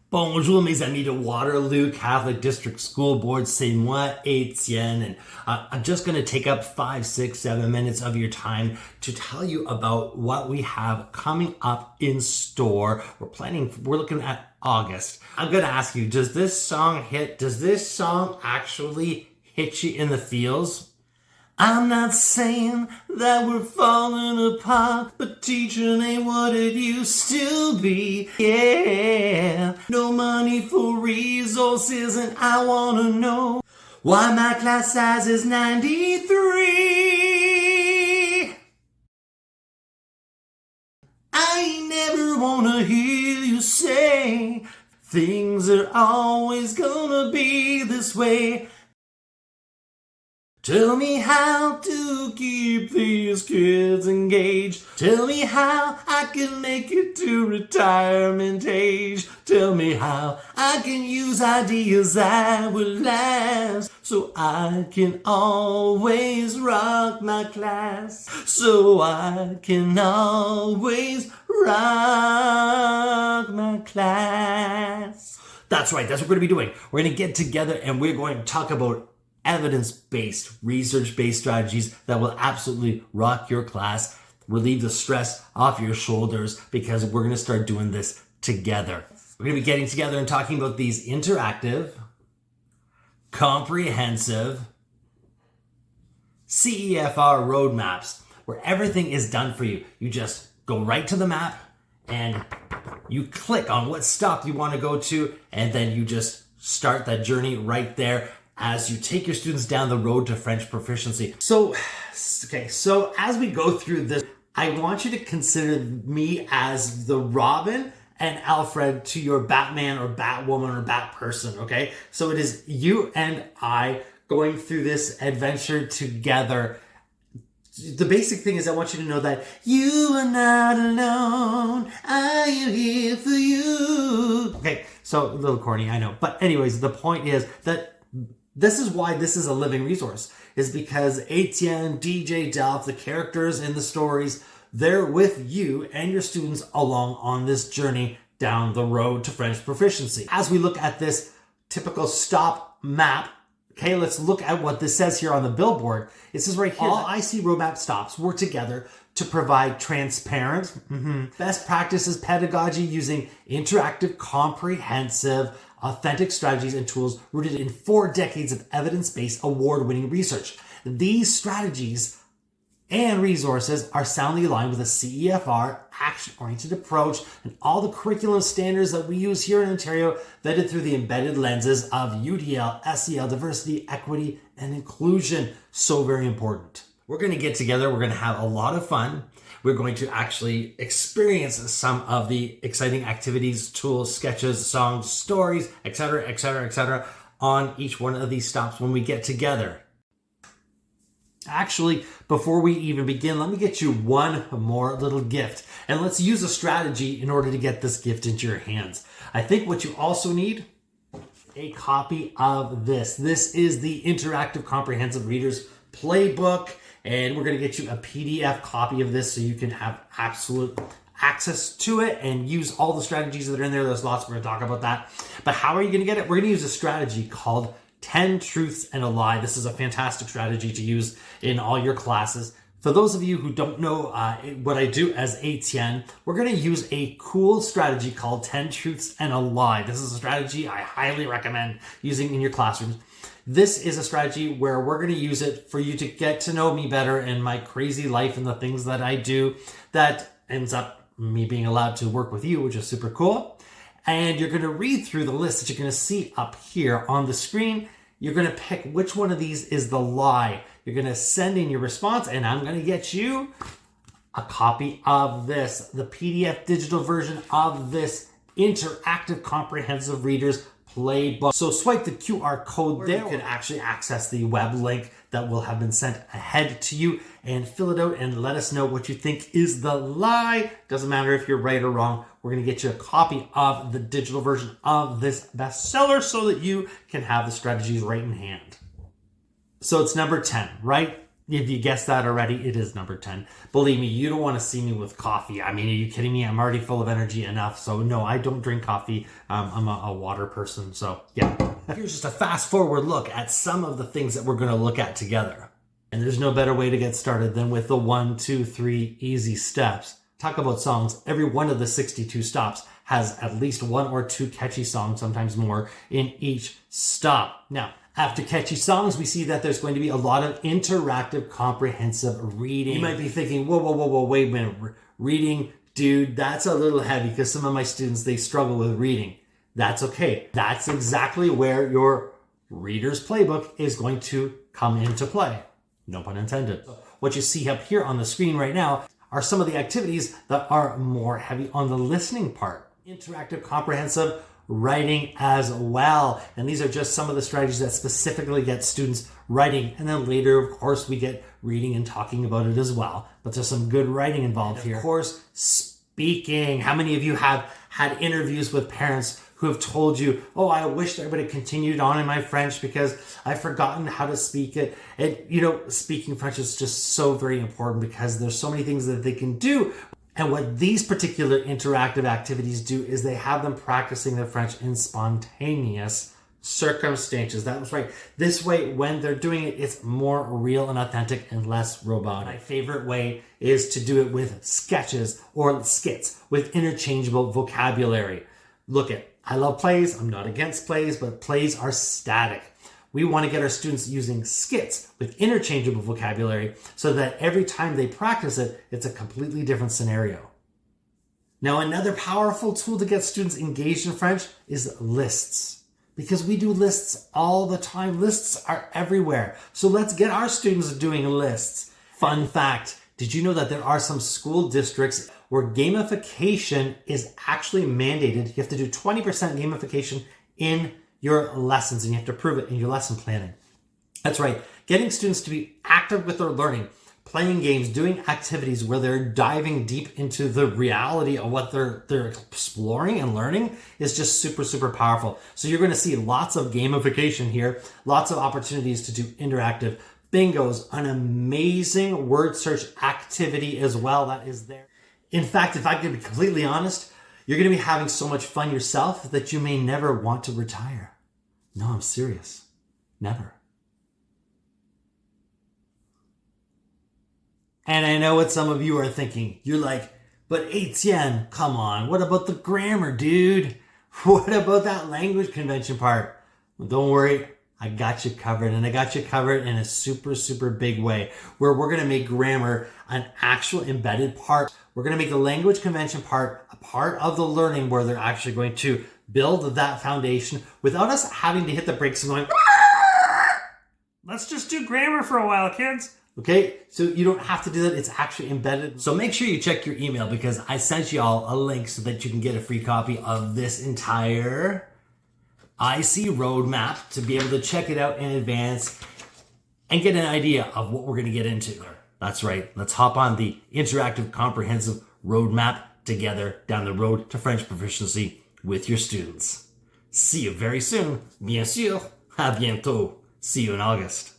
Bonjour mes amis de Waterloo Catholic District School Board, c'est moi Etienne, and I'm just going to take up 5, 6, 7 minutes of your time to tell you about what we have coming up in store. We're looking at August. I'm going to ask you, does this song actually hit you in the feels? I'm not saying that we're falling apart, but teaching ain't what it used to be. Yeah, no money for resources, and I wanna know why my class size is 93. I ain't never wanna hear you say things are always gonna be this way. Tell me how to keep these kids engaged. Tell me how I can make it to retirement age. Tell me how I can use ideas that will last, so I can always rock my class. So I can always rock my class. That's right, that's what we're going to be doing. We're going to get together and we're going to talk about evidence-based, research-based strategies that will absolutely rock your class, relieve the stress off your shoulders, because we're going to start doing this together. We're going to be getting together and talking about these interactive, comprehensive CEFR roadmaps where everything is done for you. You just go right to the map and you click on what stop you want to go to, and then you just start that journey right there as you take your students down the road to French proficiency. So as we go through this, I want you to consider me as the Robin and Alfred to your Batman or Batwoman or Batperson, okay? So it is you and I going through this adventure together. The basic thing is I want you to know that you are not alone. I am here for you. Okay, so a little corny, I know. But anyways, the point is that this is why this is a living resource, is because Etienne, DJ, Delph, the characters in the stories, they're with you and your students along on this journey down the road to French proficiency. As we look at this typical stop map, okay, let's look at what this says here on the billboard. It says right here, all IC roadmap stops work together to provide transparent, best practices pedagogy using interactive, comprehensive, authentic strategies and tools rooted in 4 decades of evidence-based award-winning research. These strategies and resources are soundly aligned with a CEFR action-oriented approach and all the curriculum standards that we use here in Ontario, vetted through the embedded lenses of UDL, SEL, diversity, equity, and inclusion. So very important. We're going to get together. We're going to have a lot of fun. We're going to actually experience some of the exciting activities, tools, sketches, songs, stories, etc., etc., etc. on each one of these stops when we get together. Actually, before we even begin, let me get you one more little gift. And let's use a strategy in order to get this gift into your hands. I think what you also need, a copy of this. This is the Interactive Comprehensive Readers Playbook. And we're going to get you a PDF copy of this so you can have absolute access to it and use all the strategies that are in there. There's lots. We're going to talk about that. But how are you going to get it? We're going to use a strategy called 10 Truths and a Lie. This is a fantastic strategy to use in all your classes. For those of you who don't know what I do as Etienne, we're going to use a cool strategy called 10 Truths and a Lie. This is a strategy I highly recommend using in your classrooms. This is a strategy where we're going to use it for you to get to know me better in my crazy life and the things that I do that ends up me being allowed to work with you, which is super cool. And you're going to read through the list that you're going to see up here on the screen. You're going to pick which one of these is the lie. You're going to send in your response, and I'm going to get you a copy of this, the PDF digital version of this Interactive Comprehensive Readers Playbook. So swipe the QR code there. You can actually access the web link that will have been sent ahead to you and fill it out and let us know what you think is the lie. Doesn't matter if you're right or wrong. We're going to get you a copy of the digital version of this bestseller so that you can have the strategies right in hand. So it's number 10, right? If you guessed that already, it is number 10. Believe me, you don't want to see me with coffee. I mean, are you kidding me? I'm already full of energy enough. So no, I don't drink coffee. I'm a water person. So yeah. Here's just a fast forward look at some of the things that we're going to look at together. And there's no better way to get started than with the 1, 2, 3 easy steps. Talk about songs. Every one of the 62 stops has at least 1 or 2 catchy songs, sometimes more, in each stop. Now, after catchy songs, we see that there's going to be a lot of interactive, comprehensive reading. You might be thinking, whoa, wait a minute. Reading, dude, that's a little heavy because some of my students, they struggle with reading. That's okay. That's exactly where your reader's playbook is going to come into play. No pun intended. What you see up here on the screen right now are some of the activities that are more heavy on the listening part. Interactive, comprehensive, writing as well. And these are just some of the strategies that specifically get students writing. And then later, of course, we get reading and talking about it as well. But there's some good writing involved here. Of course, speaking. How many of you have had interviews with parents who have told you, oh, I wish I would have continued on in my French because I've forgotten how to speak it. And, you know, speaking French is just so very important because there's so many things that they can do. And what these particular interactive activities do is they have them practicing their French in spontaneous circumstances. That was right. This way, when they're doing it, it's more real and authentic and less robotic. My favorite way is to do it with sketches or skits with interchangeable vocabulary. Look at, I love plays. I'm not against plays, but plays are static. We want to get our students using skits with interchangeable vocabulary so that every time they practice it, it's a completely different scenario. Now, another powerful tool to get students engaged in French is lists. Because we do lists all the time. Lists are everywhere. So let's get our students doing lists. Fun fact, did you know that there are some school districts where gamification is actually mandated? You have to do 20% gamification in your lessons, and you have to prove it in your lesson planning. That's right. Getting students to be active with their learning, playing games, doing activities where they're diving deep into the reality of what they're exploring and learning is just super, super powerful. So you're going to see lots of gamification here, lots of opportunities to do interactive bingos, an amazing word search activity as well that is there. In fact, if I can be completely honest, you're going to be having so much fun yourself that you may never want to retire. No, I'm serious. Never. And I know what some of you are thinking. You're like, but Etienne, come on. What about the grammar, dude? What about that language convention part? Well, don't worry. I got you covered, and I got you covered in a super, super big way where we're going to make grammar an actual embedded part. We're going to make the language convention part a part of the learning where they're actually going to build that foundation without us having to hit the brakes and going, let's just do grammar for a while, kids. Okay, so you don't have to do that. It's actually embedded. So make sure you check your email because I sent you all a link so that you can get a free copy of this entire IC roadmap to be able to check it out in advance and get an idea of what we're going to get into. That's right. Let's hop on the interactive comprehensive roadmap together down the road to French proficiency with your students. See you very soon. Bien sûr. À bientôt. See you in August.